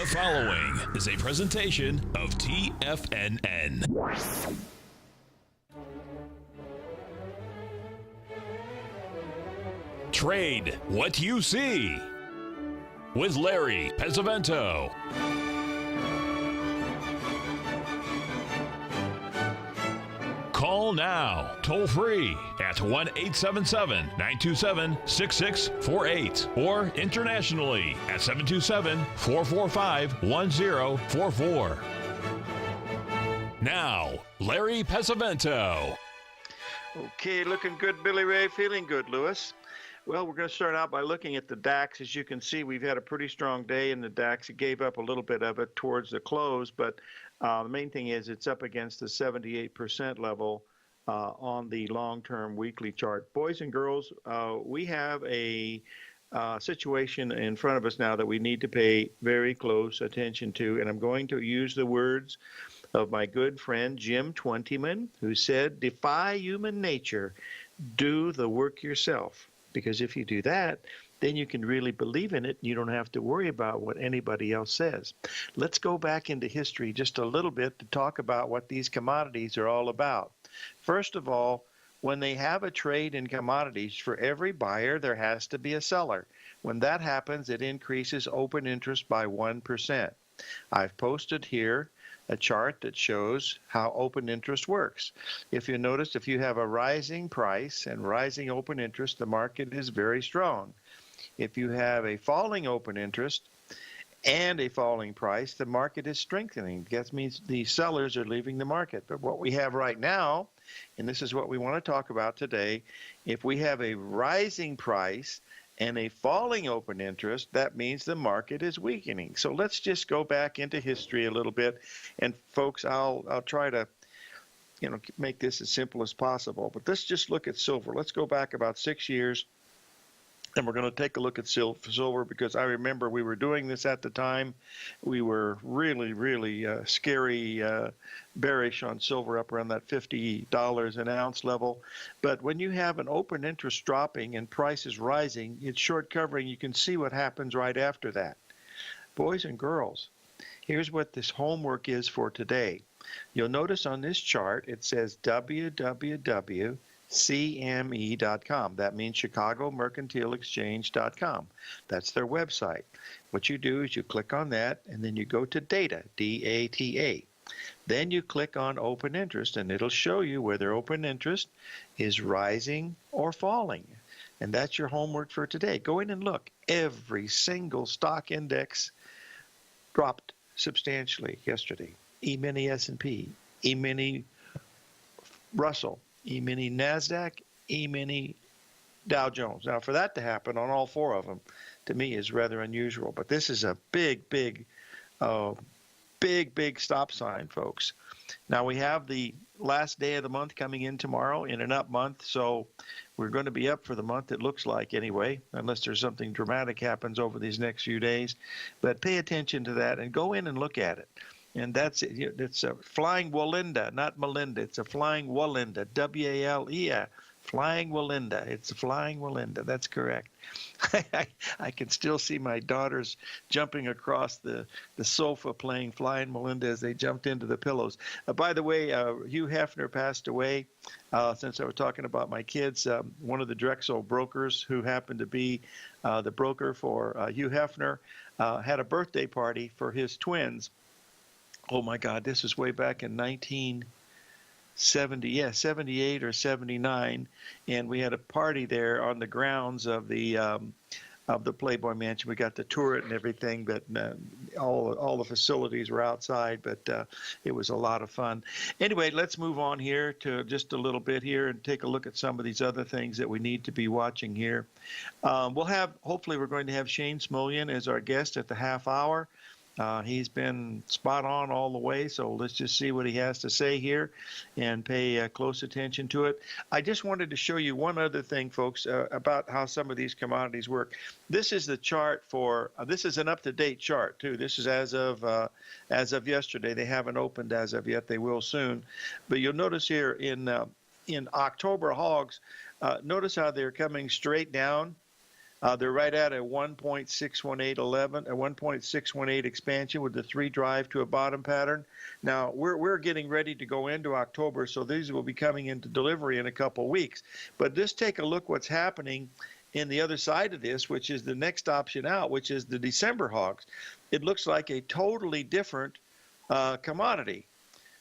The following is a presentation of TFNN. Trade what you see with Larry Pesavento. Call now, toll free at 1-877-927-6648 or internationally at 727-445-1044. Now, Larry Pesavento. Okay, looking good, Billy Ray. Feeling good, Lewis. Well, we're going to start out by looking at the DAX. As you can see, we've had a pretty strong day in the DAX. It gave up a little bit of it towards the close, but the main thing is it's up against the 78% level on the long-term weekly chart. Boys and girls, we have a situation in front of us now that we need to pay very close attention to, and I'm going to use the words of my good friend Jim Twentyman, who said, "Defy human nature, do the work yourself, because if you do that, then you can really believe in it. You don't have to worry about what anybody else says." Let's go back into history just a little bit to talk about what these commodities are all about. First of all, when they have a trade in commodities, for every buyer, there has to be a seller. When that happens, it increases open interest by 1%. I've posted here a chart that shows how open interest works. If you notice, if you have a rising price and rising open interest, the market is very strong. If you have a falling open interest and a falling price, the market is strengthening. That means the sellers are leaving the market. But what we have right now, and this is what we want to talk about today, if we have a rising price and a falling open interest, that means the market is weakening. So let's just go back into history a little bit. And folks, I'll try to make this as simple as possible. But let's just look at silver. Let's go back about 6 years. And we're going to take a look at silver because I remember we were doing this at the time. We were really, really scary bearish on silver up around that $50 an ounce level. But when you have an open interest dropping and prices rising, it's short covering. You can see what happens right after that. Boys and girls, here's what this homework is for today. You'll notice on this chart it says www.CME.com. That means Chicago Mercantile Exchange.com. That's their website. What you do is you click on that, and then you go to data, D-A-T-A. Then you click on open interest, and it'll show you whether open interest is rising or falling. And that's your homework for today. Go in and look. Every single stock index dropped substantially yesterday. E-mini S&P, E-mini Russell, E-mini NASDAQ, E-mini Dow Jones. Now, for that to happen on all four of them, to me, is rather unusual. But this is a big stop sign, folks. Now, we have the last day of the month coming in tomorrow in an up month, so we're going to be up for the month, it looks like anyway, unless there's something dramatic happens over these next few days. But pay attention to that and go in and look at it. And that's it. It's a flying Walinda, not Melinda. It's a flying Walinda, W-A-L-E-A, flying Walinda. It's a flying Walinda. That's correct. I can still see my daughters jumping across the sofa playing flying Melinda as they jumped into the pillows. By the way, Hugh Hefner passed away. Since I was talking about my kids, one of the Drexel brokers who happened to be the broker for Hugh Hefner had a birthday party for his twins. Oh my God, this was way back in 78 or 79, and we had a party there on the grounds of the Playboy Mansion. We got to tour it and everything, but all the facilities were outside, but it was a lot of fun. Anyway, let's move on here to just a little bit here and take a look at some of these other things that we need to be watching here. Hopefully we're going to have Shane Smolian as our guest at the half hour. He's been spot on all the way, so let's just see what he has to say here and pay close attention to it. I just wanted to show you one other thing, folks, about how some of these commodities work. This is the chart for this is an up-to-date chart, too. This is as of yesterday. They haven't opened as of yet. They will soon. But you'll notice here in October hogs, notice how they're coming straight down They're right at a 1.61811, a 1.618 expansion with the 3 drive to a bottom pattern. Now we're getting ready to go into October, so these will be coming into delivery in a couple weeks. But just take a look what's happening in the other side of this, which is the next option out, which is the December hogs. It looks like a totally different commodity.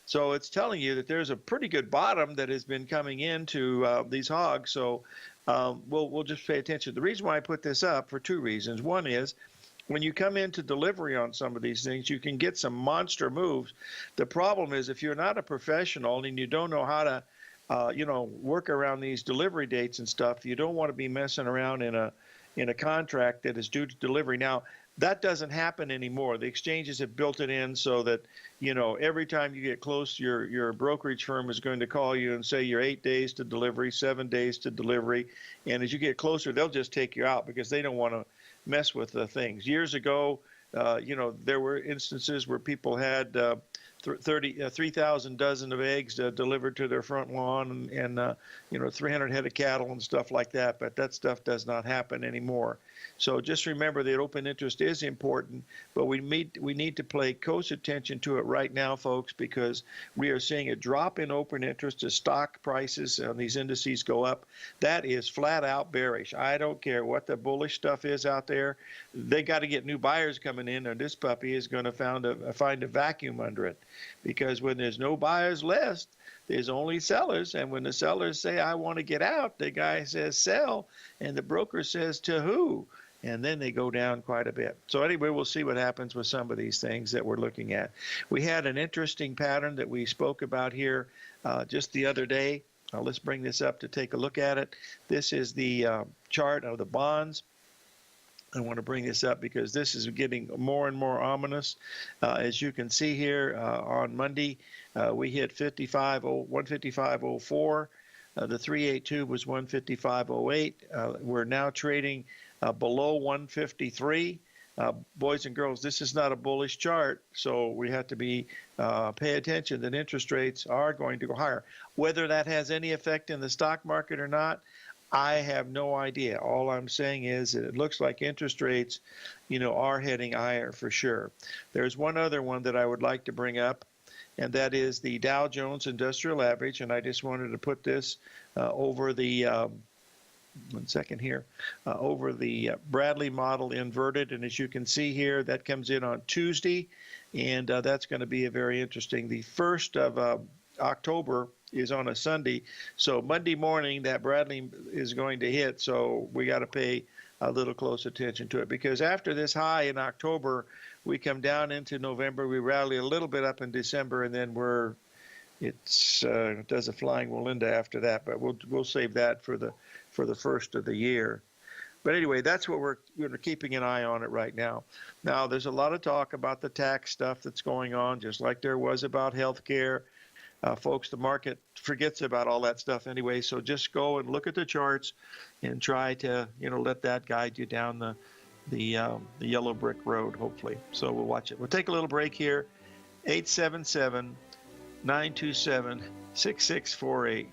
So it's telling you that there's a pretty good bottom that has been coming into these hogs. So we'll just pay attention. The reason why I put this up for 2 reasons. One is when you come into delivery on some of these things, you can get some monster moves. The problem is if you're not a professional and you don't know how to work around these delivery dates and stuff, you don't want to be messing around in a contract that is due to delivery. Now, that doesn't happen anymore. The exchanges have built it in so that, every time you get close, your brokerage firm is going to call you and say you're 8 days to delivery, 7 days to delivery. And as you get closer, they'll just take you out because they don't want to mess with the things. Years ago, there were instances where people had 3,000 dozen of eggs delivered to their front lawn and 300 head of cattle and stuff like that. But that stuff does not happen anymore. So just remember that open interest is important, but we need to pay close attention to it right now, folks, because we are seeing a drop in open interest as stock prices on these indices go up. That is flat out bearish. I don't care what the bullish stuff is out there. They got to get new buyers coming in, and this puppy is going to find a vacuum under it, because when there's no buyers list, there's only sellers, and when the sellers say, I want to get out, the guy says sell, and the broker says to who? And then they go down quite a bit. So anyway, we'll see what happens with some of these things that we're looking at. We had an interesting pattern that we spoke about here just the other day. Let's bring this up to take a look at it. This is the chart of the bonds. I want to bring this up because this is getting more and more ominous. As you can see here on Monday, we hit 155.04. The 382 was 155.08. We're now trading below 153. Boys and girls, this is not a bullish chart, so we have to pay attention that interest rates are going to go higher. Whether that has any effect in the stock market or not, I have no idea. All I'm saying is that it looks like interest rates, are heading higher for sure. There's one other one that I would like to bring up, and that is the Dow Jones Industrial Average, and I just wanted to put this over the over the Bradley model inverted, and as you can see here, that comes in on Tuesday, and that's going to be a very interesting. The 1st of October is on a Sunday, so Monday morning that Bradley is going to hit, so we got to pay a little close attention to it, because after this high in October, we come down into November, we rally a little bit up in December, and then it does a flying Melinda after that, but we'll save that for the first of the year. But anyway, that's what we're keeping an eye on it right now. Now, there's a lot of talk about the tax stuff that's going on, just like there was about health care. Folks, the market forgets about all that stuff anyway, so just go and look at the charts and try to, let that guide you down the yellow brick road, hopefully. So we'll watch it. We'll take a little break here. 877-927-6648.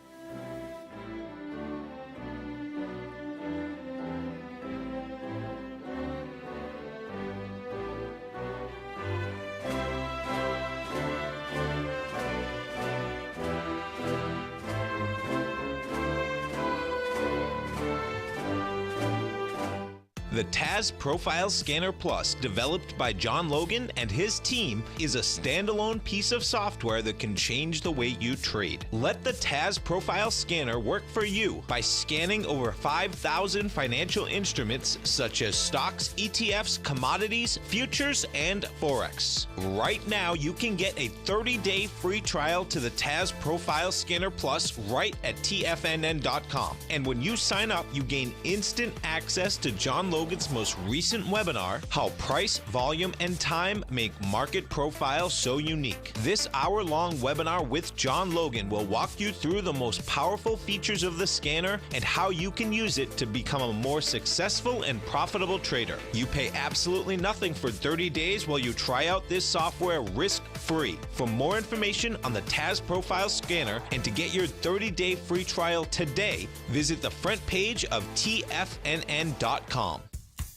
The TAS Profile Scanner Plus, developed by John Logan and his team, is a standalone piece of software that can change the way you trade. Let the TAS Profile Scanner work for you by scanning over 5,000 financial instruments such as stocks, ETFs, commodities, futures, and Forex. Right now, you can get a 30-day free trial to the TAS Profile Scanner Plus right at TFNN.com. And when you sign up, you gain instant access to John Logan's Logan's most recent webinar, How Price, Volume, and Time Make Market Profiles So Unique. This hour-long webinar with John Logan will walk you through the most powerful features of the scanner and how you can use it to become a more successful and profitable trader. You pay absolutely nothing for 30 days while you try out this software risk-free. For more information on the TAS Profile Scanner and to get your 30-day free trial today, visit the front page of TFNN.com.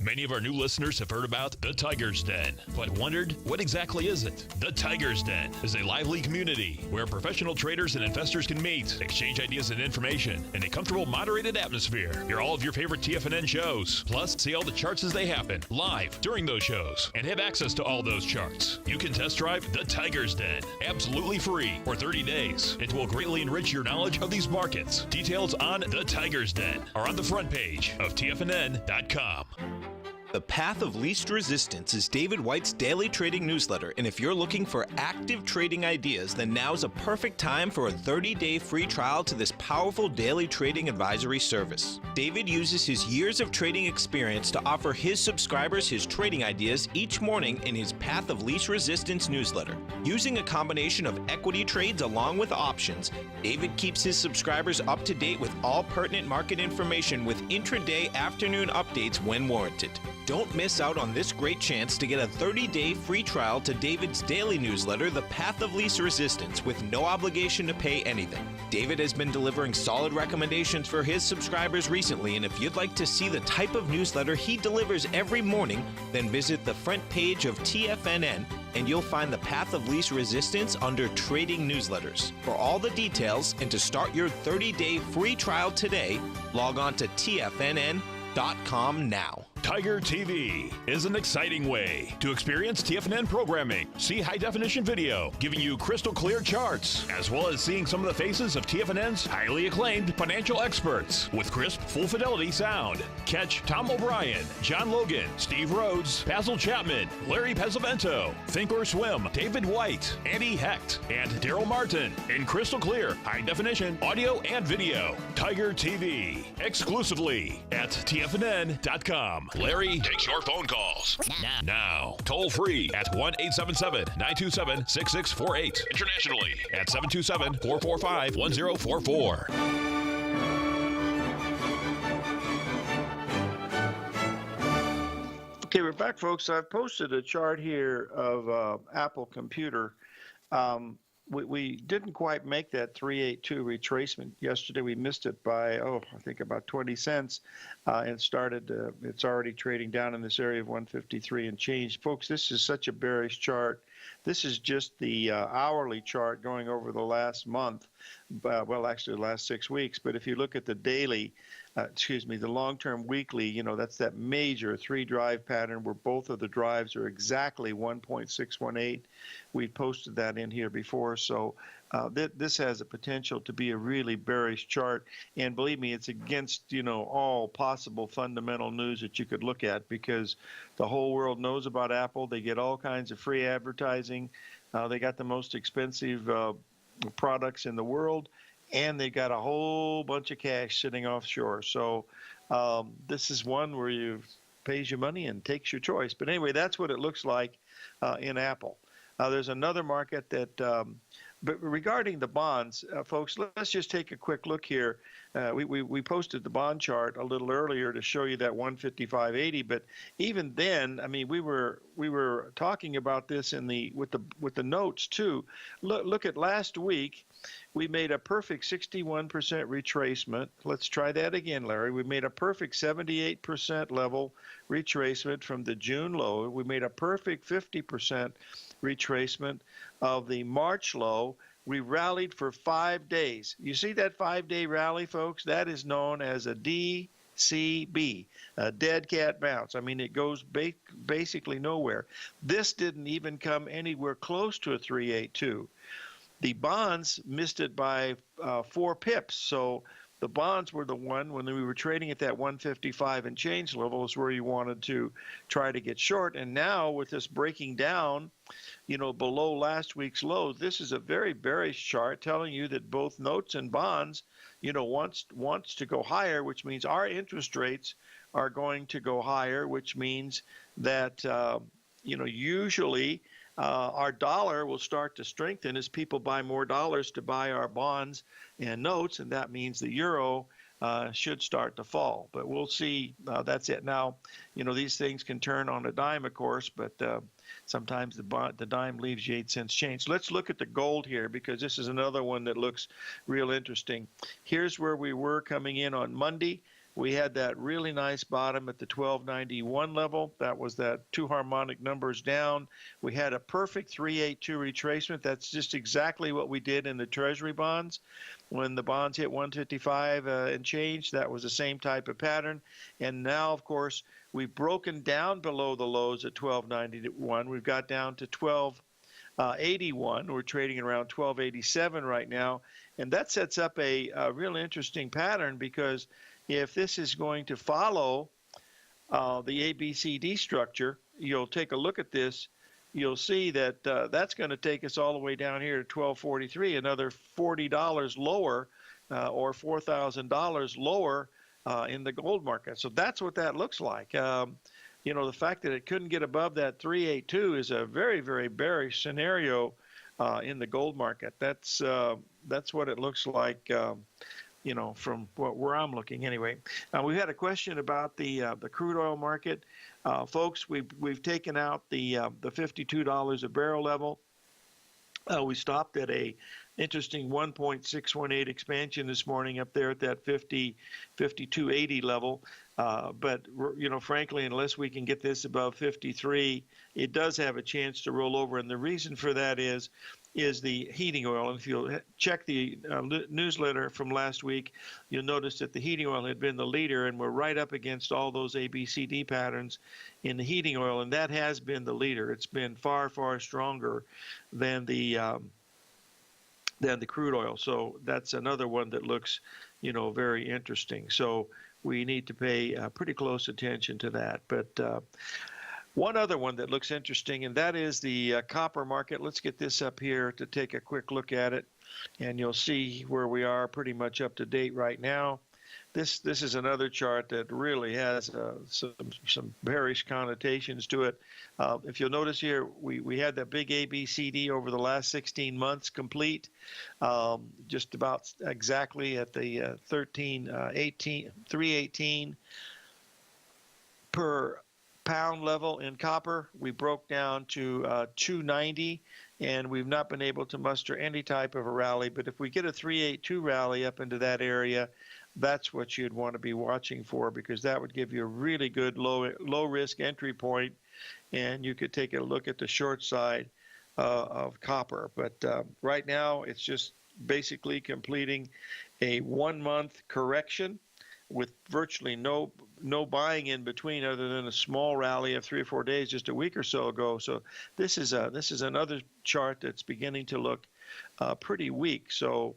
Many of our new listeners have heard about the Tiger's Den, but wondered, what exactly is it? The Tiger's Den is a lively community where professional traders and investors can meet, exchange ideas and information in a comfortable, moderated atmosphere. Hear all of your favorite TFNN shows, plus see all the charts as they happen, live during those shows, and have access to all those charts. You can test drive the Tiger's Den, absolutely free for 30 days. It will greatly enrich your knowledge of these markets. Details on the Tiger's Den are on the front page of TFNN.com. The Path of Least Resistance is David White's daily trading newsletter, and if you're looking for active trading ideas, then now's a perfect time for a 30-day free trial to this powerful daily trading advisory service. David uses his years of trading experience to offer his subscribers his trading ideas each morning in his Path of Least Resistance newsletter. Using a combination of equity trades along with options, David keeps his subscribers up to date with all pertinent market information with intraday afternoon updates when warranted. Don't miss out on this great chance to get a 30-day free trial to David's daily newsletter, The Path of Least Resistance, with no obligation to pay anything. David has been delivering solid recommendations for his subscribers recently, and if you'd like to see the type of newsletter he delivers every morning, then visit the front page of TFNN and you'll find the Path of Least Resistance under Trading Newsletters. For all the details and to start your 30-day free trial today, log on to TFNN.com now. Tiger TV is an exciting way to experience TFNN programming. See high-definition video, giving you crystal clear charts, as well as seeing some of the faces of TFNN's highly acclaimed financial experts with crisp, full-fidelity sound. Catch Tom O'Brien, John Logan, Steve Rhodes, Basil Chapman, Larry Pesavento, Think or Swim, David White, Andy Hecht, and Daryl Martin in crystal clear, high-definition audio and video. Tiger TV, exclusively at TFNN.com. Larry takes your phone calls now. Toll free at 1-877-927-6648. Internationally at 727-445-1044. Okay, we're back, folks. I've posted a chart here of Apple Computer. We didn't quite make that 382 retracement yesterday. We missed it by, I think about 20 cents and started, it's already trading down in this area of 153 and change. Folks, this is such a bearish chart. This is just the hourly chart going over the last month, well, actually the last 6 weeks. But if you look at the daily, the long-term weekly, that's that major 3-drive pattern where both of the drives are exactly 1.618. We posted that in here before, so this has a potential to be a really bearish chart. And believe me, it's against, all possible fundamental news that you could look at, because the whole world knows about Apple. They get all kinds of free advertising. They got the most expensive products in the world, and they got a whole bunch of cash sitting offshore. So this is one where you pays your money and takes your choice. But anyway, that's what it looks like in Apple. There's another market that, but regarding the bonds, folks, let's just take a quick look here. We posted the bond chart a little earlier to show you that 155.80, but even then, I mean, we were talking about this in with the notes too. Look at last week. We made a perfect 61% retracement. Let's try that again, Larry. We made a perfect 78% level retracement from the June low. We made a perfect 50% retracement of the March low. We rallied for 5 days. You see that 5-day rally, folks? That is known as a DCB, a dead cat bounce. I mean, it goes basically nowhere. This didn't even come anywhere close to a 382. The bonds missed it by 4 pips. So the bonds were the one, when we were trading at that 155 and change level, is where you wanted to try to get short. And now with this breaking down, below last week's low, this is a very bearish chart telling you that both notes and bonds, wants to go higher, which means our interest rates are going to go higher, which means that, usually our dollar will start to strengthen as people buy more dollars to buy our bonds and notes, and that means the euro should start to fall. But we'll see. That's it. Now, these things can turn on a dime, of course, but sometimes the dime leaves you 8 cents change. Let's look at the gold here, because this is another one that looks real interesting. Here's where we were coming in on Monday. We had that really nice bottom at the 1291 level. That was that two harmonic numbers down. We had a perfect 382 retracement. That's just exactly what we did in the Treasury bonds. When the bonds hit 155 and change, that was the same type of pattern. And now, of course, we've broken down below the lows at 1291. We've got down to 1281. We're trading around 1287 right now. And that sets up a real interesting pattern, because if this is going to follow the ABCD structure, you'll take a look at this. You'll see that that's going to take us all the way down here to 1243, another $40 lower or $4,000 lower in the gold market. So that's what that looks like. The fact that it couldn't get above that 382 is a very, very bearish scenario in the gold market. That's what it looks like. From where I'm looking anyway. We had a question about the crude oil market. Folks, we've taken out the $52 a barrel level. We stopped at a interesting 1.618 expansion this morning up there at that 52.80 level. But frankly, unless we can get this above 53, it does have a chance to roll over. And the reason for that is the heating oil. And if you'll check the newsletter from last week, you'll notice that the heating oil had been the leader, and we're right up against all those ABCD patterns in the heating oil, and that has been the leader. It's been far, far stronger than the crude oil. So that's another one that looks, very interesting. So we need to pay pretty close attention to that. But one other one that looks interesting, and that is the copper market. Let's get this up here to take a quick look at it, and you'll see where we are pretty much up to date right now. This is another chart that really has some bearish connotations to it. If you'll notice here, we had that big ABCD over the last 16 months complete, just about exactly at the 318 per pound level in copper. We broke down to 290, and we've not been able to muster any type of a rally. But if we get a 382 rally up into that area, that's what you'd want to be watching for, because that would give you a really good low risk entry point, and you could take a look at the short side of copper. But right now, it's just basically completing a 1 month correction with virtually no buying in between, other than a small rally of 3 or 4 days just a week or so ago. So this is another chart that's beginning to look pretty weak. So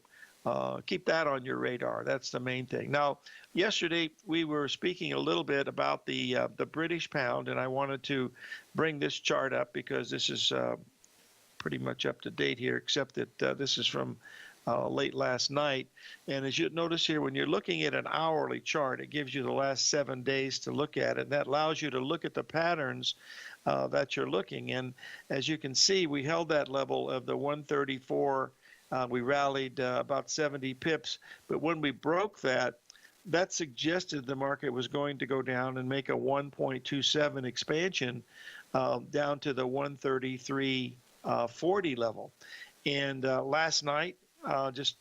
keep that on your radar. That's the main thing. Now, yesterday we were speaking a little bit about the British pound, and I wanted to bring this chart up because this is pretty much up to date here, except that this is from late last night. And as you notice here, when you're looking at an hourly chart, it gives you the last 7 days to look at it. And that allows you to look at the patterns that you're looking. And as you can see, we held that level of the 134. We rallied about 70 pips. But when we broke that, that suggested the market was going to go down and make a 1.27 expansion down to the 133.40 level. And last night, just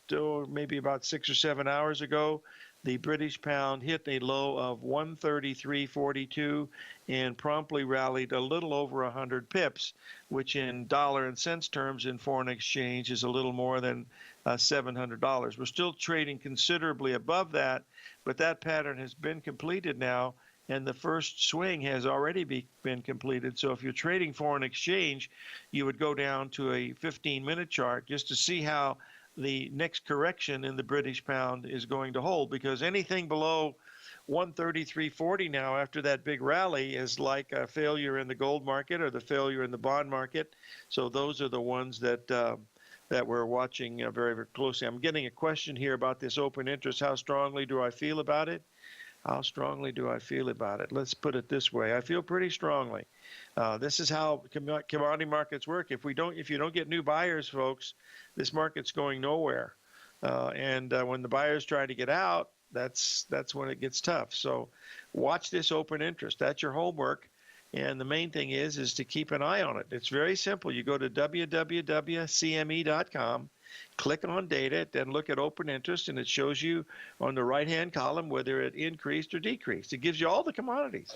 maybe about 6 or 7 hours ago, the British pound hit a low of 133.42 and promptly rallied a little over 100 pips, which in dollar and cents terms in foreign exchange is a little more than $700. We're still trading considerably above that, but that pattern has been completed now, and the first swing has already been completed. So if you're trading foreign exchange, you would go down to a 15-minute chart just to see how the next correction in the British pound is going to hold, because anything below 133.40 now after that big rally is like a failure in the gold market or the failure in the bond market. So those are the ones that that we're watching very, very closely. I'm getting a question here about this open interest. How strongly do I feel about it? How strongly do I feel about it? Let's put it this way. I feel pretty strongly. This is how commodity markets work. If you don't get new buyers, folks, this market's going nowhere. And when the buyers try to get out, that's when it gets tough. So watch this open interest. That's your homework. And the main thing is to keep an eye on it. It's very simple. You go to www.cme.com, click on data, then look at open interest, and it shows you on the right-hand column whether it increased or decreased. It gives you all the commodities.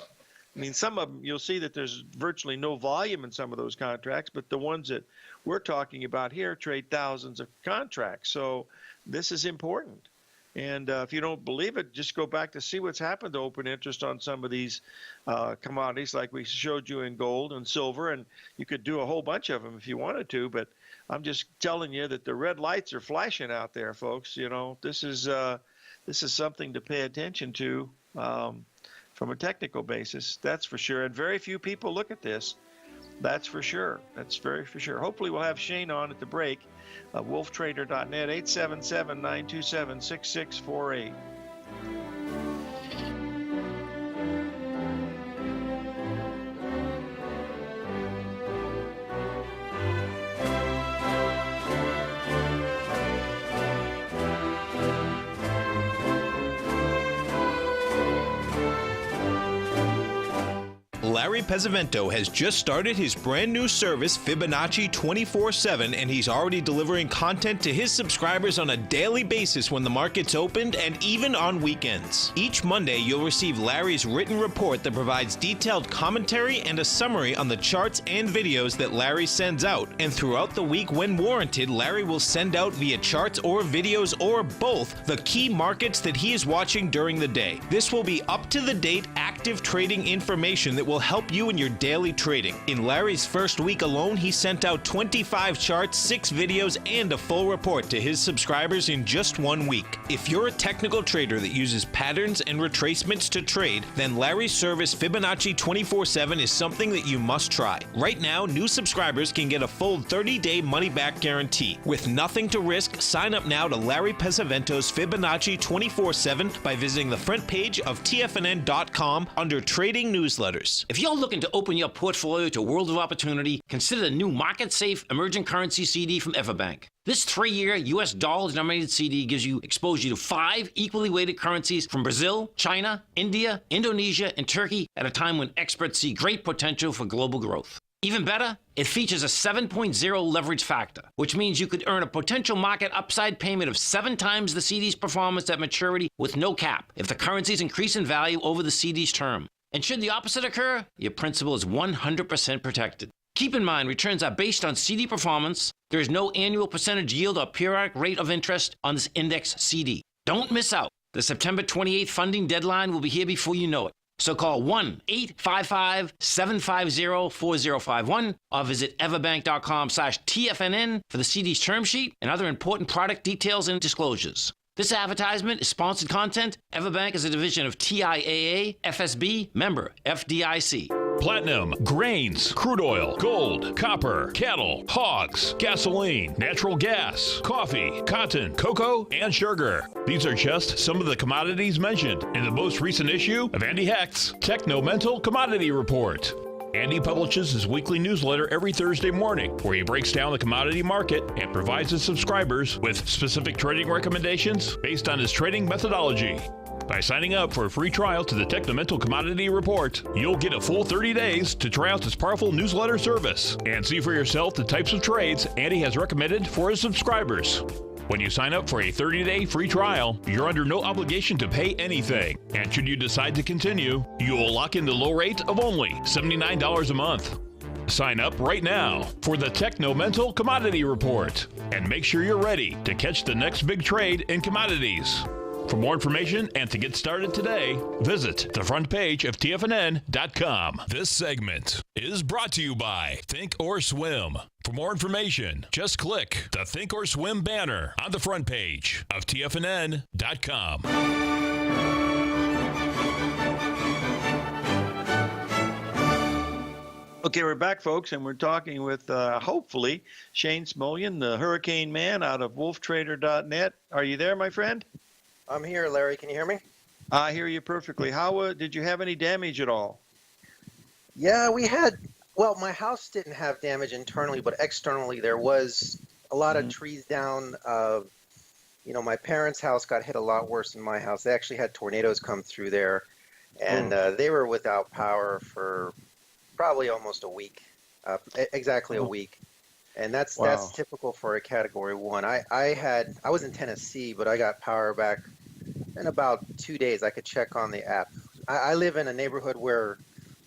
I mean, some of them, you'll see that there's virtually no volume in some of those contracts, but the ones that we're talking about here trade thousands of contracts. So this is important. And if you don't believe it, just go back to see what's happened to open interest on some of these commodities like we showed you in gold and silver. And you could do a whole bunch of them if you wanted to. But I'm just telling you that the red lights are flashing out there, folks. You know, this is something to pay attention to from a technical basis. That's for sure. And very few people look at this. That's for sure. That's very for sure. Hopefully we'll have Shane on at the break. wolftrader.net, 877-927-6648. Larry Pesavento has just started his brand new service, Fibonacci 24/7, and he's already delivering content to his subscribers on a daily basis when the market's opened and even on weekends. Each Monday, you'll receive Larry's written report that provides detailed commentary and a summary on the charts and videos that Larry sends out. And throughout the week, when warranted, Larry will send out via charts or videos or both the key markets that he is watching during the day. This will be up-to-the-date, active trading information that will help you in your daily trading. In Larry's first week alone, he sent out 25 charts, 6 videos, and a full report to his subscribers in just 1 week. If you're a technical trader that uses patterns and retracements to trade, then Larry's service Fibonacci 24/7 is something that you must try. Right now, new subscribers can get a full 30-day money-back guarantee. With nothing to risk, sign up now to Larry Pesavento's Fibonacci 24/7 by visiting the front page of TFNN.com under Trading Newsletters. If you're looking to open your portfolio to a world of opportunity, consider the new market-safe emerging currency CD from Everbank. This 3-year U.S. dollar-denominated CD gives you exposure to 5 equally weighted currencies from Brazil, China, India, Indonesia, and Turkey at a time when experts see great potential for global growth. Even better, it features a 7.0 leverage factor, which means you could earn a potential market upside payment of 7 times the CD's performance at maturity with no cap if the currencies increase in value over the CD's term. And should the opposite occur, your principal is 100% protected. Keep in mind, returns are based on CD performance. There is no annual percentage yield or periodic rate of interest on this index CD. Don't miss out. The September 28th funding deadline will be here before you know it. So call 1-855-750-4051 or visit everbank.com/TFNN for the CD's term sheet and other important product details and disclosures. This advertisement is sponsored content. Everbank is a division of TIAA, FSB, member FDIC. Platinum, grains, crude oil, gold, copper, cattle, hogs, gasoline, natural gas, coffee, cotton, cocoa, and sugar. These are just some of the commodities mentioned in the most recent issue of Andy Hecht's Techno-Mental Commodity Report. Andy publishes his weekly newsletter every Thursday morning, where he breaks down the commodity market and provides his subscribers with specific trading recommendations based on his trading methodology. By signing up for a free trial to the Techno-Mental Commodity Report, you'll get a full 30 days to try out this powerful newsletter service and see for yourself the types of trades Andy has recommended for his subscribers. When you sign up for a 30-day free trial, you're under no obligation to pay anything. And should you decide to continue, you will lock in the low rate of only $79 a month. Sign up right now for the Techno-Mental Commodity Report and make sure you're ready to catch the next big trade in commodities. For more information and to get started today, visit the front page of TFNN.com. This segment is brought to you by Think or Swim. For more information, just click the Think or Swim banner on the front page of TFNN.com. Okay, we're back, folks, and we're talking with, hopefully, Shane Smolian, the Hurricane Man out of wolftrader.net. Are you there, my friend? I'm here, Larry. Can you hear me? I hear you perfectly. How did you have any damage at all? Yeah, well, my house didn't have damage internally, but externally there was a lot of trees down. My parents' house got hit a lot worse than my house. They actually had tornadoes come through there, and they were without power for probably almost a week, exactly a week. And that's Wow. typical for a Category 1. I was in Tennessee, but I got power back in about 2 days. I could check on the app. I live in a neighborhood where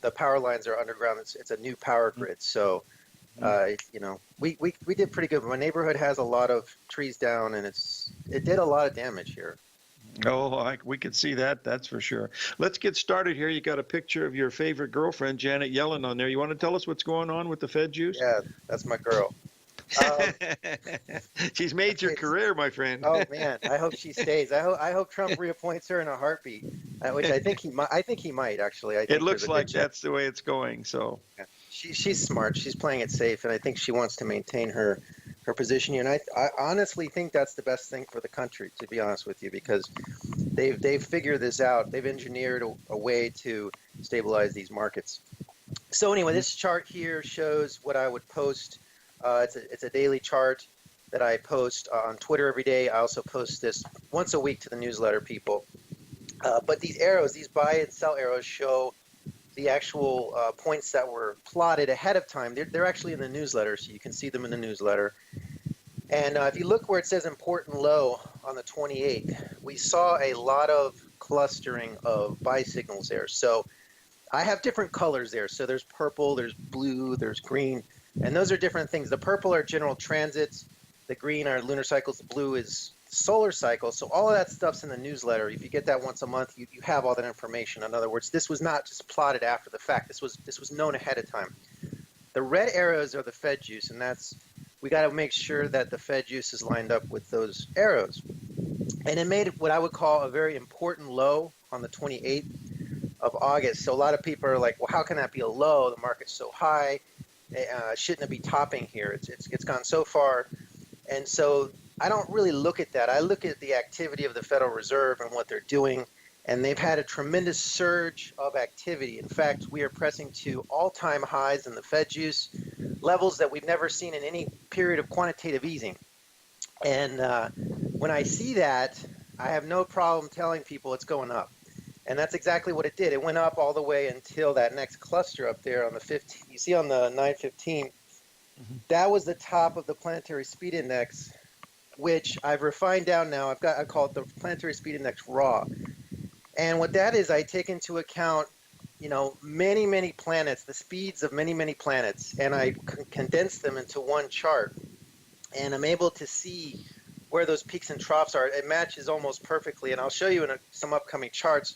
the power lines are underground. It's a new power grid, so we did pretty good. My neighborhood has a lot of trees down, and it did a lot of damage here. Oh, we can see that. That's for sure. Let's get started here. You got a picture of your favorite girlfriend, Janet Yellen, on there. You want to tell us what's going on with the Fed juice? Yeah, that's my girl. She's made your career, my friend. Oh man, I hope she stays. I hope Trump reappoints her in a heartbeat, which I think he might. I think he might actually. I think it looks like that's the way it's going. So yeah. She's smart. She's playing it safe, and I think she wants to maintain her position here. And I honestly think that's the best thing for the country, to be honest with you, because they've figured this out. They've engineered a way to stabilize these markets. So anyway, this chart here shows what I would post. It's a daily chart that I post on Twitter every day. I also post this once a week to the newsletter people. But these arrows, these buy and sell arrows, show the actual points that were plotted ahead of time. They're actually in the newsletter, so you can see them in the newsletter. And if you look where it says important low on the 28th, we saw a lot of clustering of buy signals there. So I have different colors there. So there's purple, there's blue, there's green, and those are different things. The purple are general transits, the green are lunar cycles, the blue is solar cycle. So all of that stuff's in the newsletter. If you get that once a month, you have all that information. In other words, this was not just plotted after the fact. This was known ahead of time. The red arrows are the Fed juice, and we got to make sure that the Fed juice is lined up with those arrows. And it made what I would call a very important low on the 28th of August. So a lot of people are like, well, how can that be a low? The market's so high. Shouldn't it be topping here? It's gone so far. And so I don't really look at that. I look at the activity of the Federal Reserve and what they're doing, and they've had a tremendous surge of activity. In fact, we are pressing to all-time highs in the Fed juice, levels that we've never seen in any period of quantitative easing. And when I see that, I have no problem telling people it's going up. And that's exactly what it did. It went up all the way until that next cluster up there on the 15. You see on the 915, that was the top of the planetary speed index, which I've refined down now. I call it the planetary speed index raw. And what that is, I take into account, many, many planets, the speeds of many, many planets, and I condense them into one chart. And I'm able to see where those peaks and troughs are. It matches almost perfectly. And I'll show you in some upcoming charts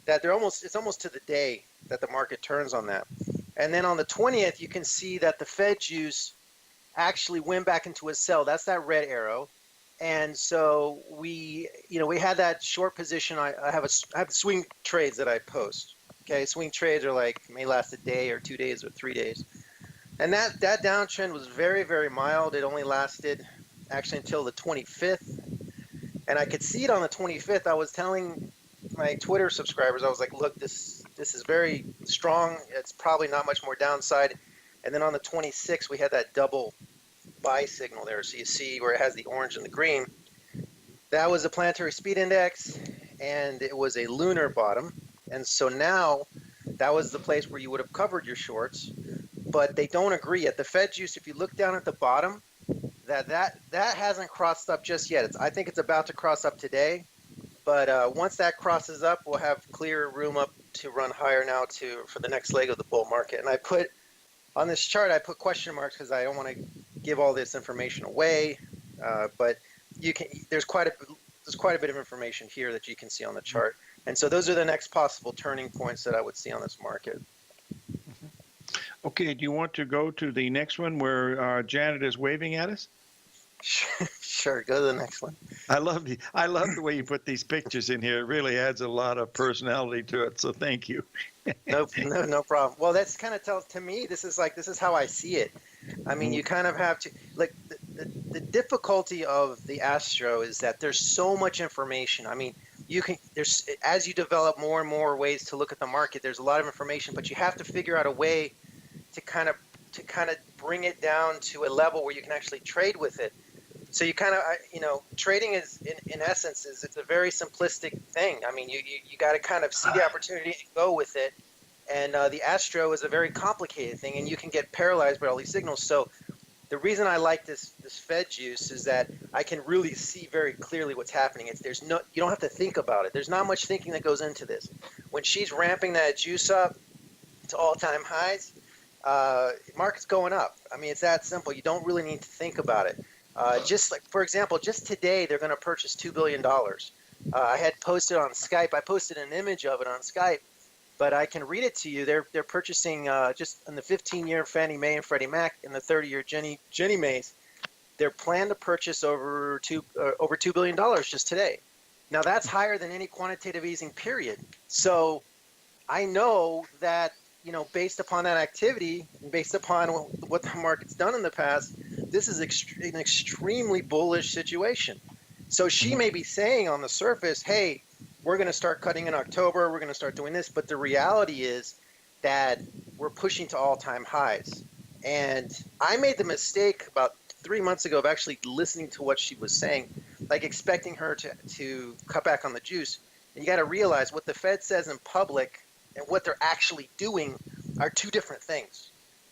that it's almost to the day that the market turns on that. And then on the 20th, you can see that the Fed juice actually went back into a sell. That's that red arrow. And so we had that short position. I have swing trades that I post. Okay, swing trades are may last a day or 2 days or 3 days. And that downtrend was very, very mild. It only lasted actually until the 25th. And I could see it on the 25th. I was telling my Twitter subscribers, I was like, look, this is very strong. It's probably not much more downside. And then on the 26th, we had that double buy signal there. So you see where it has the orange and the green. That was a planetary speed index, and it was a lunar bottom. And so now that was the place where you would have covered your shorts, but they don't agree yet. The Fed juice, if you look down at the bottom, that hasn't crossed up just yet. I think it's about to cross up today. But once that crosses up, we'll have clear room up to run higher now for the next leg of the bull market. And on this chart, I put question marks because I don't want to give all this information away. But there's quite a bit of information here that you can see on the chart. And so those are the next possible turning points that I would see on this market. Okay, do you want to go to the next one where Janet is waving at us? Sure, go to the next one. I love the way you put these pictures in here. It really adds a lot of personality to it. So thank you. No problem. Well, that's kind of tells to me this is how I see it. I mean, you kind of have to the difficulty of the Astro is that there's so much information. I mean, there's, as you develop more and more ways to look at the market, there's a lot of information, but you have to figure out a way to kind of bring it down to a level where you can actually trade with it. So you kind of, trading is in essence it's a very simplistic thing. I mean, you got to kind of see the opportunity and go with it. And the Astro is a very complicated thing, and you can get paralyzed by all these signals. So the reason I like this Fed juice is that I can really see very clearly what's happening. You don't have to think about it. There's not much thinking that goes into this. When she's ramping that juice up to all-time highs, market's going up. I mean, it's that simple. You don't really need to think about it. Just like, for example, just today they're going to purchase $2 billion. I had posted on Skype. I posted an image of it on Skype, but I can read it to you. They're purchasing just in the 15-year Fannie Mae and Freddie Mac and the 30-year Ginnie Mae's. They're planned to purchase over $2 billion just today. Now that's higher than any quantitative easing period. So I know that, based upon that activity, based upon what the market's done in the past, this is an extremely bullish situation. So she may be saying on the surface, hey, we're going to start cutting in October, we're going to start doing this, but the reality is that we're pushing to all-time highs. And I made the mistake about 3 months ago of actually listening to what she was saying, like expecting her to cut back on the juice. And you got to realize what the Fed says in public and what they're actually doing are two different things.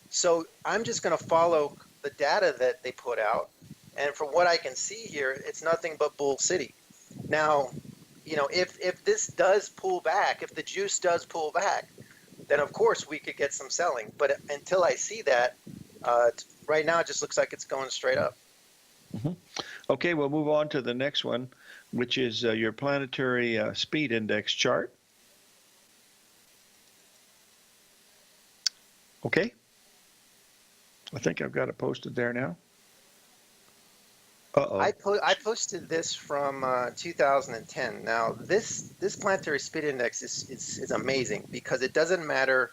So I'm just going to follow the data that they put out. And from what I can see here, it's nothing but bull city. Now, if this does pull back, if the juice does pull back, then of course we could get some selling. But until I see that, right now it just looks like it's going straight up. Mm-hmm. Okay, we'll move on to the next one, which is your planetary speed index chart. Okay. I think I've got it posted there now. Uh-oh. I posted this from 2010. Now, this planetary speed index is amazing because it doesn't matter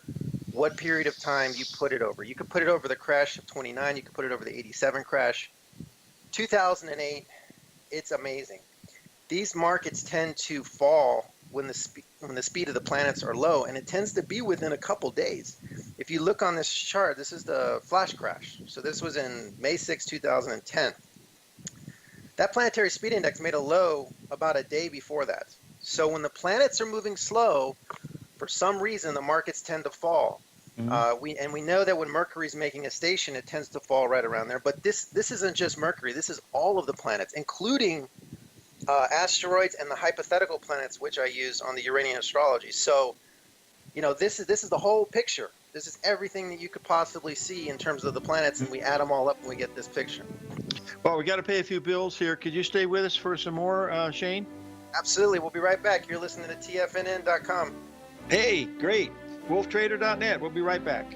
what period of time you put it over. You could put it over the crash of 29. You could put it over the 87 crash. 2008, it's amazing. These markets tend to fall when the speed of the planets are low, and it tends to be within a couple days. If you look on this chart, this is the flash crash. So this was in May 6, 2010. That planetary speed index made a low about a day before that. So when the planets are moving slow, for some reason, the markets tend to fall. Mm-hmm. We know that when Mercury's making a station, it tends to fall right around there. But this isn't just Mercury. This is all of the planets, including asteroids and the hypothetical planets, which I use on the Uranian astrology. So, this is the whole picture. This is everything that you could possibly see in terms of the planets, and we add them all up and we get this picture. Well, we got to pay a few bills here. Could you stay with us for some more, Shane? Absolutely. We'll be right back. You're listening to TFNN.com. Hey, great. WolfTrader.net. We'll be right back.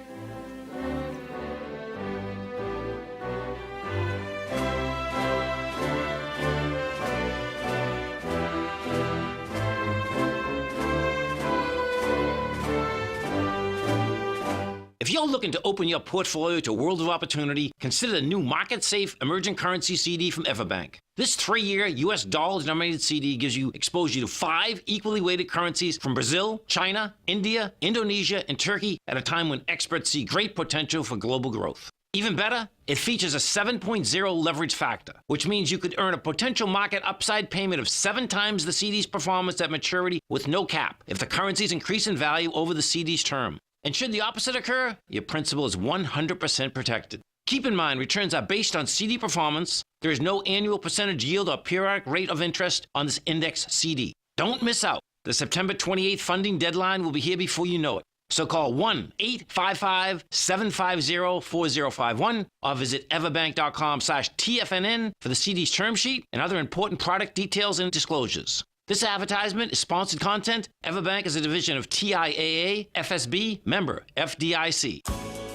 If you're looking to open your portfolio to a world of opportunity, consider the new market-safe emerging currency CD from Everbank. This 3-year U.S. dollar-denominated CD gives you exposure to 5 equally weighted currencies from Brazil, China, India, Indonesia, and Turkey at a time when experts see great potential for global growth. Even better, it features a 7.0 leverage factor, which means you could earn a potential market upside payment of 7 times the CD's performance at maturity with no cap if the currencies increase in value over the CD's term. And should the opposite occur, your principal is 100% protected. Keep in mind, returns are based on CD performance. There is no annual percentage yield or periodic rate of interest on this index CD. Don't miss out. The September 28th funding deadline will be here before you know it. So call 1-855-750-4051 or visit everbank.com/TFNN for the CD's term sheet and other important product details and disclosures. This advertisement is sponsored content. Everbank is a division of TIAA, FSB, member FDIC.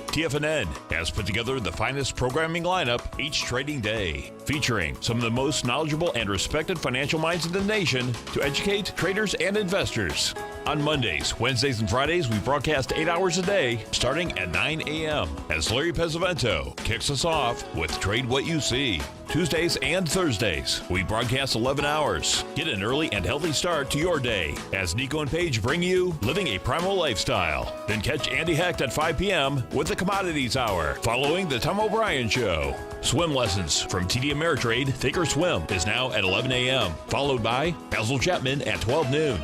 TFNN has put together the finest programming lineup each trading day, featuring some of the most knowledgeable and respected financial minds in the nation to educate traders and investors. On Mondays, Wednesdays, and Fridays, we broadcast 8 hours a day, starting at 9 a.m. as Larry Pesavento kicks us off with Trade What You See. Tuesdays and Thursdays, we broadcast 11 hours. Get an early and healthy start to your day as Nico and Paige bring you Living a Primal Lifestyle. Then catch Andy Hecht at 5 p.m. with the Commodities Hour, following the Tom O'Brien Show. Swim lessons from TD Ameritrade Think or Swim is now at 11 a.m., followed by Basil Chapman at 12 noon.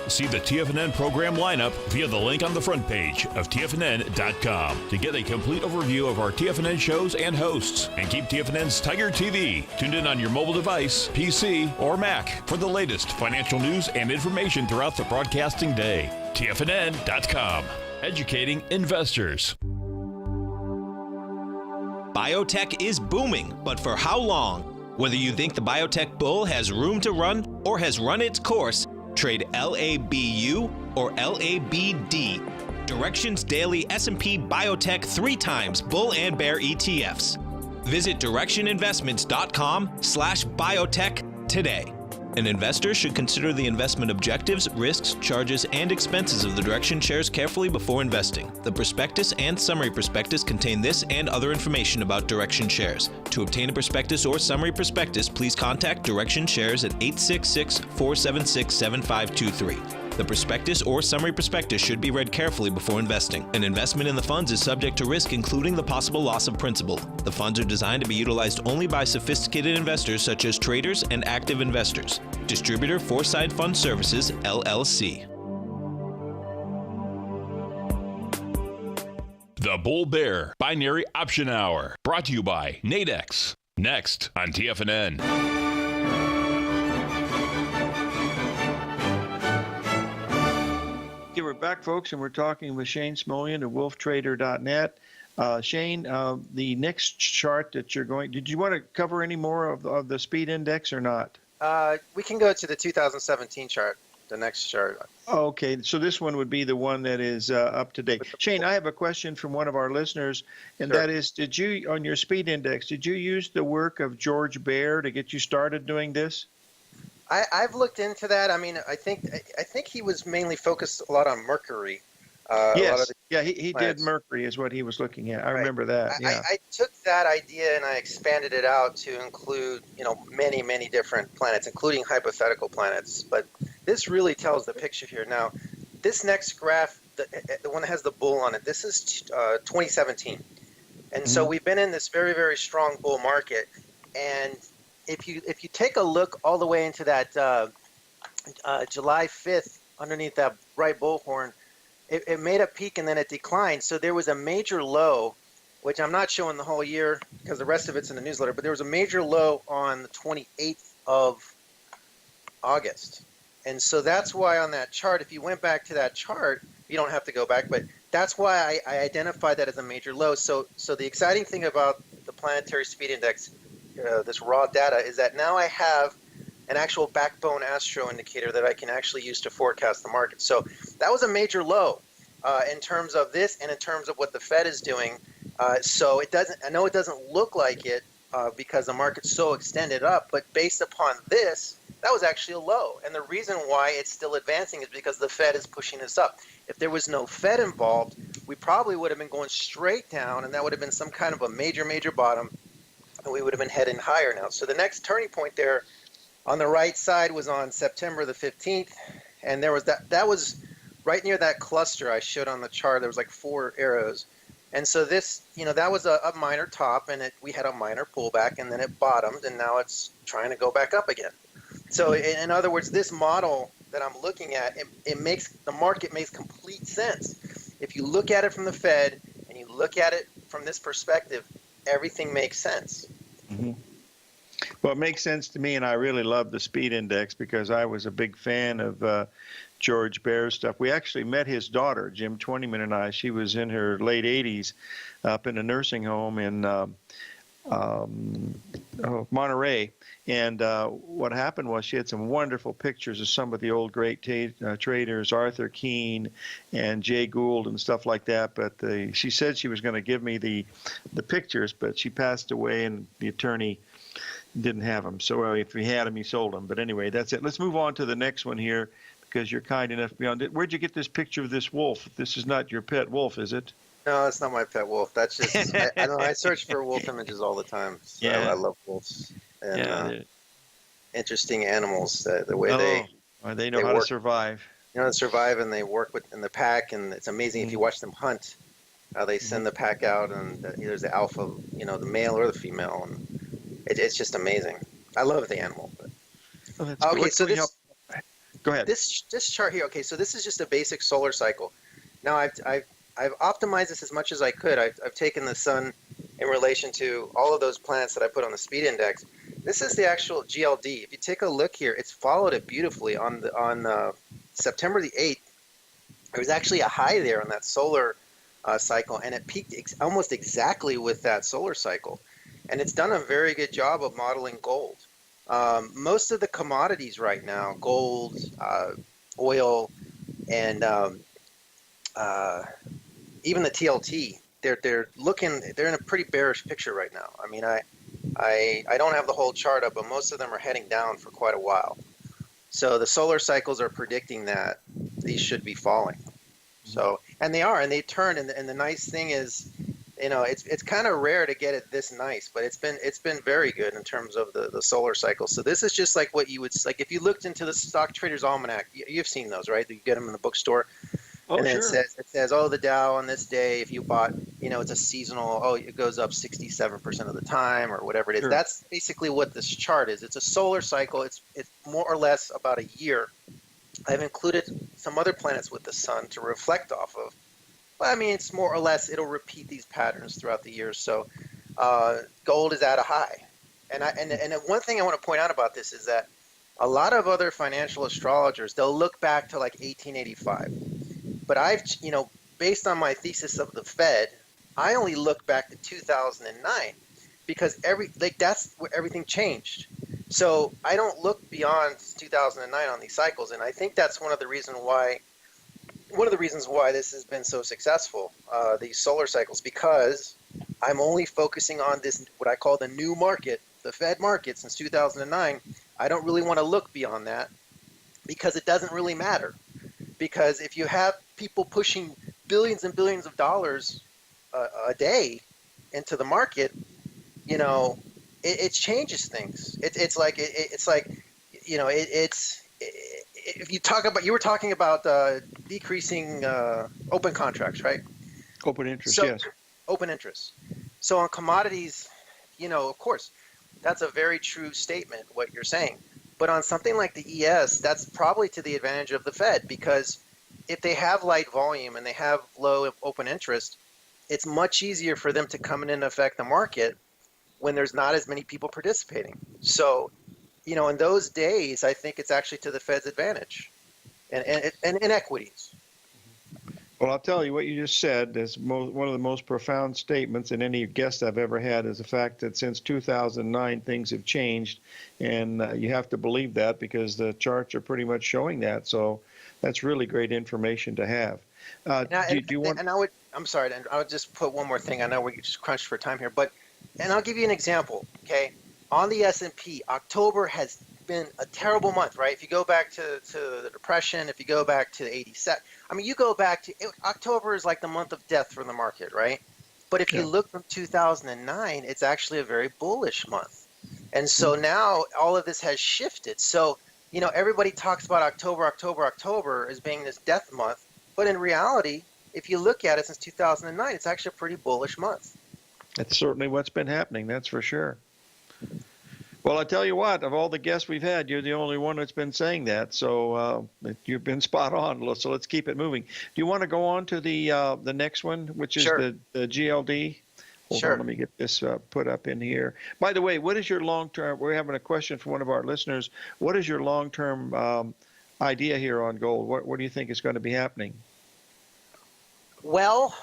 See the TFNN program lineup via the link on the front page of TFNN.com to get a complete overview of our TFNN shows and hosts. And keep TFNN's Tiger TV tuned in on your mobile device, PC, or Mac for the latest financial news and information throughout the broadcasting day. TFNN.com, educating investors. Biotech is booming, but for how long? Whether you think the biotech bull has room to run or has run its course, trade LABU or LABD. Directions Daily S&P Biotech 3 times bull and bear ETFs. Visit directioninvestments.com/biotech today. An investor should consider the investment objectives, risks, charges, and expenses of the Direction shares carefully before investing. The prospectus and summary prospectus contain this and other information about Direction shares. To obtain a prospectus or summary prospectus, please contact Direction shares at 866-476-7523. The prospectus or summary prospectus should be read carefully before investing. An investment in the funds is subject to risk, including the possible loss of principal. The funds are designed to be utilized only by sophisticated investors such as traders and active investors. Distributor Foreside Fund Services, LLC. The Bull Bear Binary Option Hour, brought to you by Nadex. Next on TFNN. Okay, we're back, folks, and we're talking with Shane Smolian of wolftrader.net. Shane, the next chart that you're going, did you want to cover any more of the speed index or not? We can go to the 2017 chart, the next chart. Okay, so this one would be the one that is up to date. Shane, I have a question from one of our listeners, and Sure. that is, did you, on your speed index, did you use the work of George Baer to get you started doing this? I've looked into that. I mean, I think he was mainly focused a lot on Mercury. A lot of the he did Mercury is what he was looking at. I Right. remember that. Yeah. I took that idea and I expanded it out to include, many, many different planets, including hypothetical planets. But this really tells the picture here. Now, this next graph, the one that has the bull on it, this is 2017. And so we've been in this very, very strong bull market. And if you take a look all the way into that July 5th, underneath that bright bullhorn, it made a peak and then it declined. So there was a major low, which I'm not showing the whole year because the rest of it's in the newsletter, but there was a major low on the 28th of August. And so that's why on that chart, if you went back to that chart, you don't have to go back, but that's why I identified that as a major low. So the exciting thing about the planetary speed index, this raw data, is that now I have an actual backbone astro indicator that I can actually use to forecast the market. So that was a major low in terms of this and in terms of what the Fed is doing. So it doesn't, I know it doesn't look like it because the market's so extended up, but based upon this, that was actually a low. And the reason why it's still advancing is because the Fed is pushing this up. If there was no Fed involved, we probably would have been going straight down, and that would have been some kind of a major, major bottom, and we would have been heading higher now. So the next turning point there on the right side was on September the 15th, and there was that was right near that cluster I showed on the chart. There was like 4 arrows. And so this, that was a minor top, and we had a minor pullback, and then it bottomed, and now it's trying to go back up again. So in other words, this model that I'm looking at, it makes the market makes complete sense. If you look at it from the Fed and you look at it from this perspective, everything makes sense. Mm-hmm. Well, it makes sense to me, and I really love the speed index because I was a big fan of George Baer's stuff. We actually met his daughter, Jim Twentyman, and I. She was in her late 80s up in a nursing home in Monterey. And what happened was she had some wonderful pictures of some of the old great traders, Arthur Keene and Jay Gould and stuff like that. But she said she was going to give me the pictures, but she passed away, and the attorney didn't have them. So if he had them, he sold them. But anyway, that's it. Let's move on to the next one here. because you're kind enough to be on. Where'd you get this picture of this wolf? This is not your pet wolf, is it? No, it's not my pet wolf. That's just I don't know. I search for wolf images all the time. So Yeah. I love wolves and Yeah. interesting animals. The way they know how to work, survive. survive, and they work in the pack. And it's amazing if you watch them hunt. How they send the pack out, and there's the alpha, the male or the female, and it's just amazing. I love the animal. But. Oh, that's good. Okay, so this. Go ahead. This chart here. Okay, so this is just a basic solar cycle. Now I've optimized this as much as I could. I've taken the sun in relation to all of those planets that I put on the speed index. This is the actual GLD. If you take a look here, it's followed it beautifully on September the 8th. There was actually a high there on that solar cycle, and it peaked almost exactly with that solar cycle. And it's done a very good job of modeling gold. Most of the commodities right now, gold, oil, and even the TLT, they're in a pretty bearish picture right now. I mean, I don't have the whole chart up, but most of them are heading down for quite a while. So the solar cycles are predicting that these should be falling. So, and they are, and they turn, and the nice thing is, it's kind of rare to get it this nice, but it's been very good in terms of the solar cycle. So this is just like what you would, like if you looked into the Stock Traders Almanac, you've seen those, right? You get them in the bookstore. Oh, and sure. it says, the Dow on this day, if you bought, it's a seasonal, it goes up 67% of the time or whatever it is. Sure. That's basically what this chart is. It's a solar cycle. It's more or less about a year. I've included some other planets with the sun to reflect off of. But I mean, it's more or less, it'll repeat these patterns throughout the year. So gold is at a high. And one thing I want to point out about this is that a lot of other financial astrologers, they'll look back to like 1885. But I've, based on my thesis of the Fed, I only look back to 2009 because that's where everything changed. So I don't look beyond 2009 on these cycles, and I think that's one of the reasons why this has been so successful, these solar cycles, because I'm only focusing on this, what I call the new market, the Fed market since 2009. I don't really want to look beyond that because it doesn't really matter. Because if you have people pushing billions and billions of dollars a day into the market, it changes things. If you were talking about decreasing open contracts, right? Open interest, yes. Open interest. So on commodities, of course, that's a very true statement, what you're saying. But on something like the ES, that's probably to the advantage of the Fed, because if they have light volume and they have low open interest, it's much easier for them to come in and affect the market when there's not as many people participating. So, in those days, I think it's actually to the Fed's advantage and in equities. Well, I'll tell you what you just said is one of the most profound statements in any guest I've ever had is the fact that since 2009, things have changed. And you have to believe that because the charts are pretty much showing that. So that's really great information to have. Do you want? And I'm sorry, and I would just put one more thing. I know we just crunched for time here, and I'll give you an example, okay? On the S&P, October has been a terrible month, right? If you go back to the Depression, if you go back to 87, I mean, you go back to October is like the month of death for the market, right? But if you look from 2009, it's actually a very bullish month. And so now all of this has shifted. So, everybody talks about October as being this death month. But in reality, if you look at it since 2009, it's actually a pretty bullish month. That's certainly what's been happening, that's for sure. Well, I tell you what, of all the guests we've had, you're the only one that's been saying that. So you've been spot on. So let's keep it moving. Do you want to go on to the next one, which is Sure. the GLD? Hold Sure. on, let me get this put up in here. By the way, what is your long-term? We're having a question from one of our listeners. What is your long-term idea here on gold? What do you think is going to be happening? Well,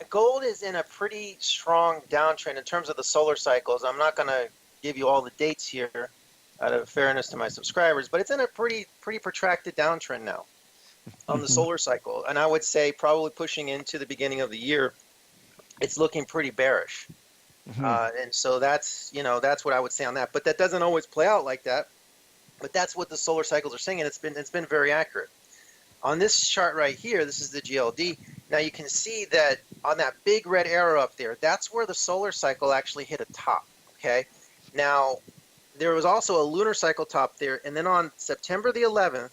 gold is in a pretty strong downtrend in terms of the solar cycles. I'm not going to give you all the dates here out of fairness to my subscribers, but it's in a pretty protracted downtrend now on the solar cycle. And I would say probably pushing into the beginning of the year, it's looking pretty bearish. And so that's what I would say on that. But that doesn't always play out like that. But that's what the solar cycles are saying, and it's been very accurate. On this chart right here, this is the GLD. Now you can see that on that big red arrow up there, that's where the solar cycle actually hit a top, okay? Now, there was also a lunar cycle top there, and then on September the 11th,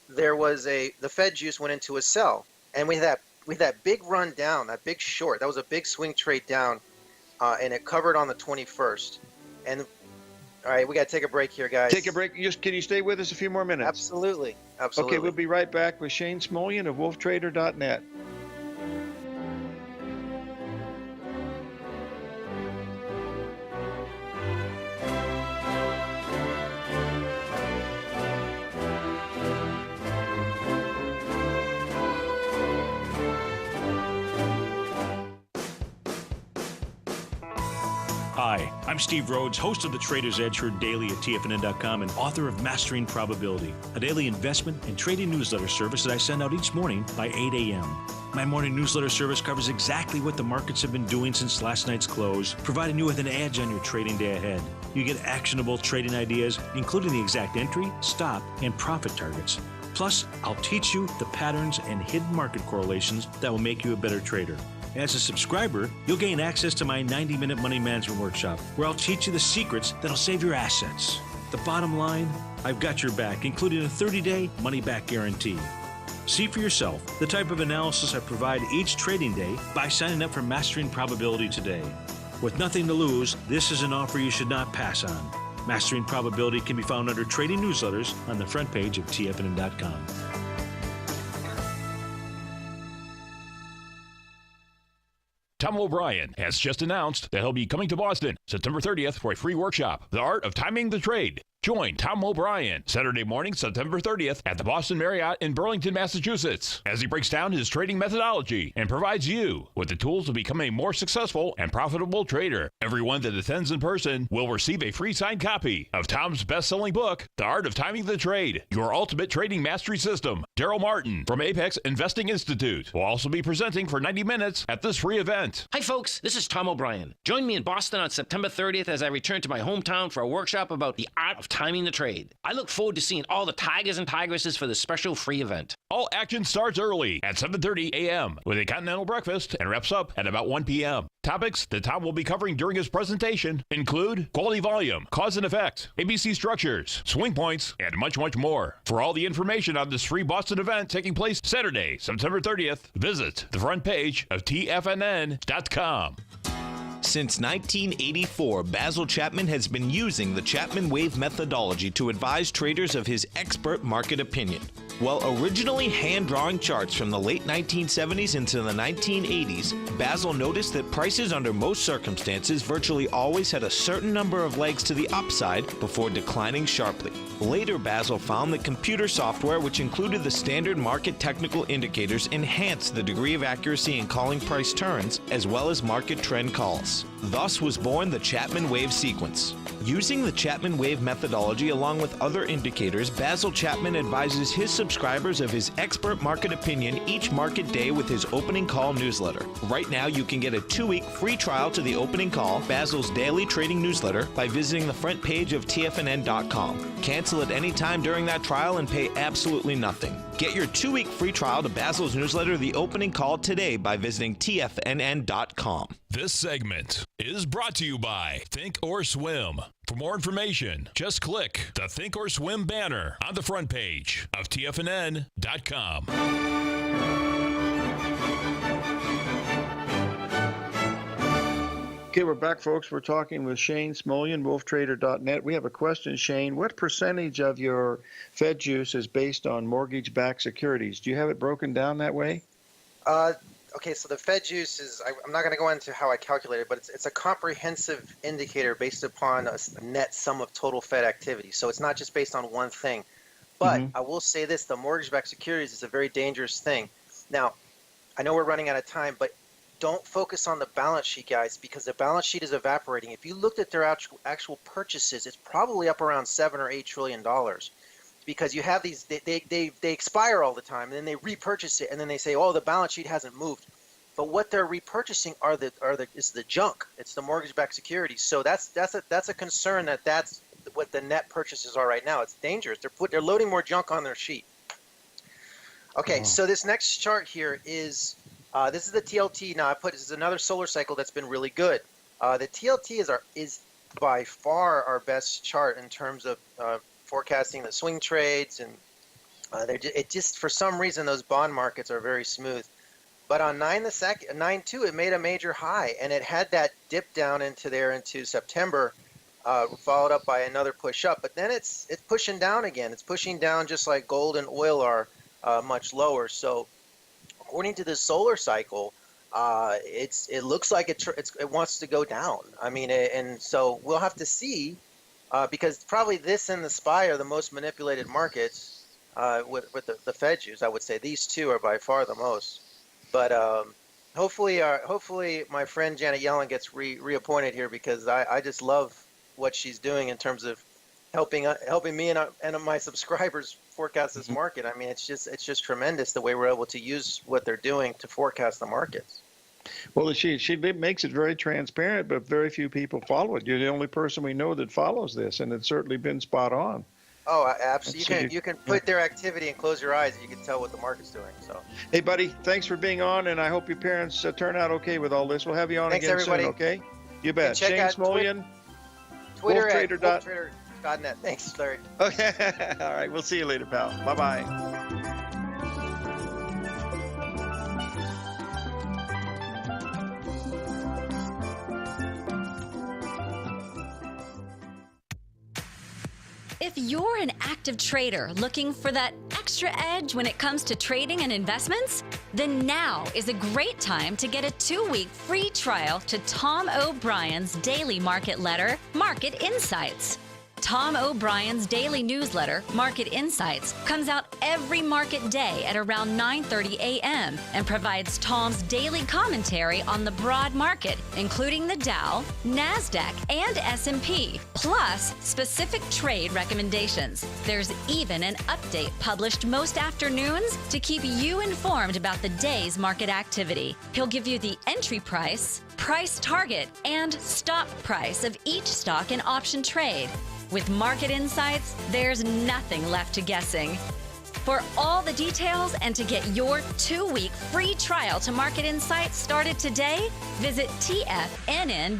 there was the Fed juice went into a sell, and with that big run down, that big short, that was a big swing trade down, and it covered on the 21st. And all right, we got to take a break here, guys. Take a break. Can you stay with us a few more minutes? Absolutely. Okay, we'll be right back with Shane Smolian of wolftrader.net. Hi, I'm Steve Rhodes, host of the Trader's Edge Heard Daily at TFNN.com and author of Mastering Probability, a daily investment and trading newsletter service that I send out each morning by 8 a.m. My morning newsletter service covers exactly what the markets have been doing since last night's close, providing you with an edge on your trading day ahead. You get actionable trading ideas, including the exact entry, stop, and profit targets. Plus, I'll teach you the patterns and hidden market correlations that will make you a better trader. As a subscriber, you'll gain access to my 90-minute money management workshop, where I'll teach you the secrets that'll save your assets. The bottom line, I've got your back, including a 30-day money-back guarantee. See for yourself the type of analysis I provide each trading day by signing up for Mastering Probability today. With nothing to lose, this is an offer you should not pass on. Mastering Probability can be found under Trading Newsletters on the front page of TFNN.com. Tom O'Brien has just announced that he'll be coming to Boston September 30th for a free workshop, The Art of Timing the Trade. Join Tom O'Brien Saturday morning, September 30th at the Boston Marriott in Burlington, Massachusetts, as he breaks down his trading methodology and provides you with the tools to become a more successful and profitable trader. Everyone that attends in person will receive a free signed copy of Tom's best-selling book, The Art of Timing the Trade, Your Ultimate Trading Mastery System. Daryl Martin from Apex Investing Institute will also be presenting for 90 minutes at this free event. Hi, folks. This is Tom O'Brien. Join me in Boston on September 30th as I return to my hometown for a workshop about the art of timing the trade. I look forward to seeing all the tigers and tigresses for this special free event. All action starts early at 7:30 a.m. with a continental breakfast and wraps up at about 1 p.m. Topics that Tom will be covering during his presentation include quality volume, cause and effect, ABC structures, swing points, and much, much more. For all the information on this free Boston event taking place Saturday, September 30th, visit the front page of TFNN.com. Since 1984, Basil Chapman has been using the Chapman Wave methodology to advise traders of his expert market opinion. While originally hand-drawing charts from the late 1970s into the 1980s, Basil noticed that prices under most circumstances virtually always had a certain number of legs to the upside before declining sharply. Later, Basil found that computer software, which included the standard market technical indicators, enhanced the degree of accuracy in calling price turns, as well as market trend calls. Thus was born the Chapman Wave sequence. Using the Chapman Wave methodology along with other indicators, Basil Chapman advises his subscribers of his expert market opinion each market day with his opening call newsletter. Right now, you can get a 2-week free trial to the opening call, Basil's daily trading newsletter, by visiting the front page of TFNN.com. Cancel at any time during that trial and pay absolutely nothing. Get your 2-week free trial to Basil's newsletter, The Opening Call, today by visiting TFNN.com. This segment is brought to you by Think or Swim. For more information, just click the Think or Swim banner on the front page of TFNN.com. Okay, we're back, folks. We're talking with Shane Smolian, wolftrader.net. We have a question, Shane. What percentage of your Fed juice is based on mortgage-backed securities? Do you have it broken down that way? Okay, so the Fed juice is, I'm not going to go into how I calculate it, but it's a comprehensive indicator based upon a net sum of total Fed activity. So it's not just based on one thing. But I will say this, the mortgage-backed securities is a very dangerous thing. Now, I know we're running out of time, but don't focus on the balance sheet, guys, because the balance sheet is evaporating. If you looked at their actual purchases, it's probably up around $7 or $8 trillion. Because you have these, they expire all the time, and then they repurchase it, and then they say, oh, the balance sheet hasn't moved. But what they're repurchasing is the junk. It's the mortgage-backed securities. So that's a concern that's what the net purchases are right now. It's dangerous. They're loading more junk on their sheet. Okay, so this next chart here is this is the TLT. Now this is another solar cycle that's been really good. The TLT is by far our best chart in terms of forecasting the swing trades, and it just for some reason those bond markets are very smooth. But on 9/2, it made a major high, and it had that dip down into September, followed up by another push up. But then it's pushing down again. It's pushing down just like gold and oil are, much lower. So according to the solar cycle, it looks like it wants to go down. I mean, and so we'll have to see, because probably this and the SPY are the most manipulated markets with the Fed use. I would say these two are by far the most. But hopefully my friend Janet Yellen gets reappointed here, because I just love what she's doing in terms of helping me and my subscribers forecast this market. I mean, it's just tremendous the way we're able to use what they're doing to forecast the markets. Well, she makes it very transparent, but very few people follow it. You're the only person we know that follows this, and it's certainly been spot on. Oh, absolutely. You can put their activity and close your eyes, and you can tell what the market's doing. So, hey, buddy, thanks for being on, and I hope your parents turn out okay with all this. We'll have you on again soon, okay? You bet. Check James out Mullion, Twitter at wolftrader.net. Thanks, Larry. Okay. All right. We'll see you later, pal. Bye-bye. If you're an active trader looking for that extra edge when it comes to trading and investments, then now is a great time to get a 2-week free trial to Tom O'Brien's daily market letter, Market Insights. Tom O'Brien's daily newsletter, Market Insights, comes out every market day at around 9:30 a.m. and provides Tom's daily commentary on the broad market, including the Dow, NASDAQ, and S&P, plus specific trade recommendations. There's even an update published most afternoons to keep you informed about the day's market activity. He'll give you the entry price, price target, and stop price of each stock and option trade. With Market Insights, there's nothing left to guessing. For all the details and to get your 2-week free trial to Market Insights started today, visit TFNN.com.